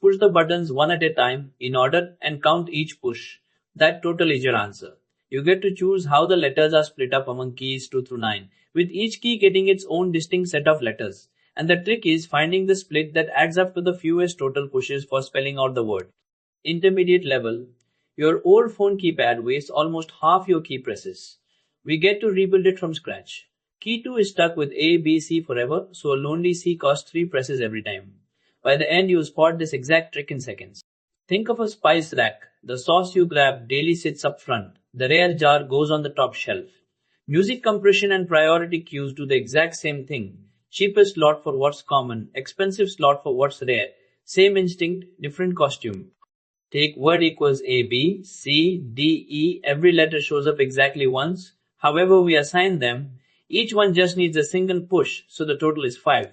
push the buttons one at a time in order and count each push. That total is your answer. You get to choose how the letters are split up among keys 2 through 9, with each key getting its own distinct set of letters. And the trick is finding the split that adds up to the fewest total pushes for spelling out the word. Intermediate level. Your old phone keypad wastes almost half your key presses. We get to rebuild it from scratch. Key 2 is stuck with A, B, C forever, so a lonely C costs 3 presses every time. By the end, you spot this exact trick in seconds. Think of a spice rack. The sauce you grab daily sits up front. The rare jar goes on the top shelf. Music compression and priority queues do the exact same thing. Cheapest slot for what's common, expensive slot for what's rare. Same instinct, different costume. Take word equals A, B, C, D, E. Every letter shows up exactly once. However we assign them, each one just needs a single push, so the total is 5.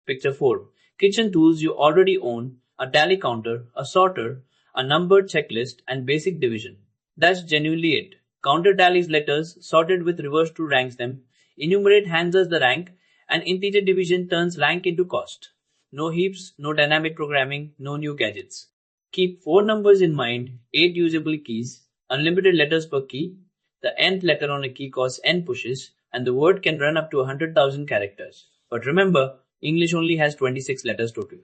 Picture 4. Kitchen tools you already own, a tally counter, a sorter, a numbered checklist, and basic division. That's genuinely it. Counter tallies letters, sorted with reverse to ranks them, enumerate hands us the rank, and integer division turns rank into cost. No heaps, no dynamic programming, no new gadgets. Keep 4 numbers in mind, 8 usable keys, unlimited letters per key, the nth letter on a key costs n pushes, and the word can run up to 100,000 characters. But remember, English only has 26 letters total.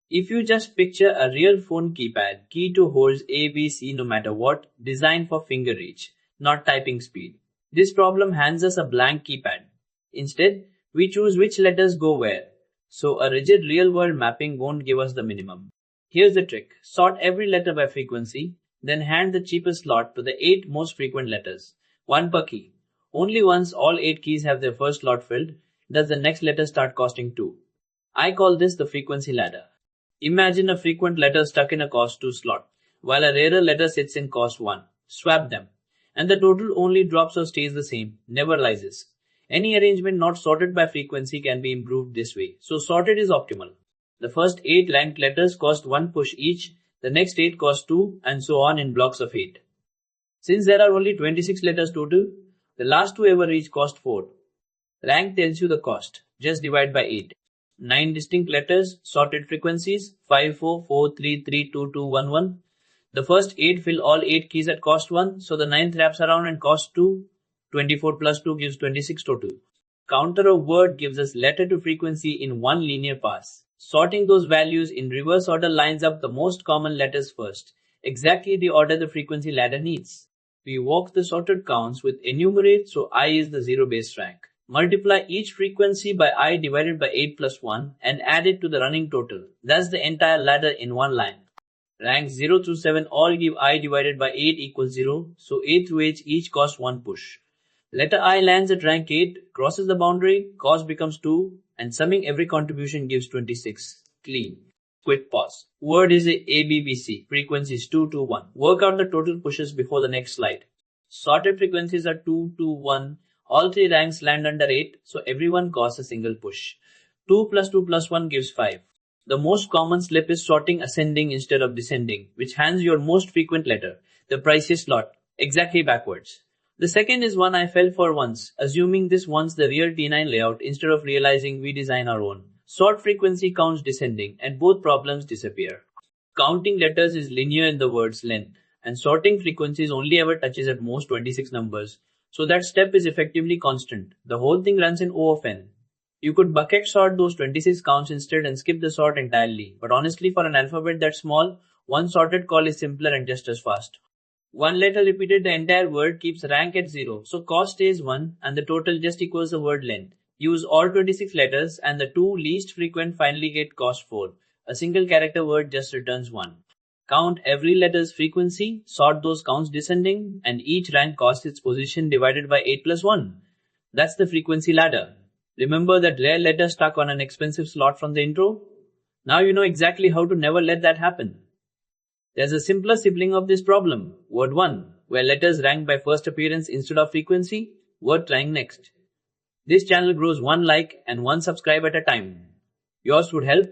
If you just picture a real phone keypad, key 2 holds A, B, C no matter what, designed for finger reach, not typing speed. This problem hands us a blank keypad. Instead, we choose which letters go where. So a rigid real-world mapping won't give us the minimum. Here's the trick. Sort every letter by frequency, then hand the cheapest slot to the 8 most frequent letters. 1 per key. Only once all 8 keys have their first slot filled, does the next letter start costing 2. I call this the frequency ladder. Imagine a frequent letter stuck in a cost 2 slot, while a rarer letter sits in cost 1. Swap them. And the total only drops or stays the same, never rises. Any arrangement not sorted by frequency can be improved this way, so sorted is optimal. The first 8 ranked letters cost 1 push each, the next 8 cost 2, and so on in blocks of 8. Since there are only 26 letters total, the last 2 ever reached cost 4. Rank tells you the cost, just divide by 8. 9 distinct letters, sorted frequencies, 5, 4, 4, 3, 3, 2, 2, 1, 1. The first 8 fill all 8 keys at cost 1, so the 9th wraps around and costs 2. 24 plus 2 gives 26 total. Counter of word gives us letter to frequency in one linear pass. Sorting those values in reverse order lines up the most common letters first, exactly the order the frequency ladder needs. We walk the sorted counts with enumerate, so I is the 0 base rank. Multiply each frequency by I divided by 8 plus 1 and add it to the running total. That's the entire ladder in one line. Ranks 0 through 7 all give I divided by 8 equals 0, so A through H each cost 1 push. Letter I lands at rank 8, crosses the boundary, cost becomes 2, and summing every contribution gives 26. Clean. Quick pause. Word is a aabbc, frequencies 2, 2, 1. Work out the total pushes before the next slide. Sorted frequencies are 2, 2, 1. All 3 ranks land under 8, so everyone costs a single push. 2 plus 2 plus 1 gives 5. The most common slip is sorting ascending instead of descending, which hands your most frequent letter, the priciest slot, exactly backwards. The second is one I fell for once, assuming this wants the real T9 layout instead of realizing we design our own. Sort frequency counts descending, and both problems disappear. Counting letters is linear in the word's length, and sorting frequencies only ever touches at most 26 numbers, so that step is effectively constant. The whole thing runs in O of n. You could bucket sort those 26 counts instead and skip the sort entirely, but honestly for an alphabet that small, one sorted call is simpler and just as fast. One letter repeated the entire word keeps rank at 0, so cost stays 1 and the total just equals the word length. Use all 26 letters and the 2 least frequent finally get cost 4. A single character word just returns 1. Count every letter's frequency, sort those counts descending, and each rank costs its position divided by 8 plus 1. That's the frequency ladder. Remember that rare letter stuck on an expensive slot from the intro? Now you know exactly how to never let that happen. There's a simpler sibling of this problem, word 1, where letters rank by first appearance instead of frequency, word rank next. This channel grows 1 like and 1 subscribe at a time. Yours would help.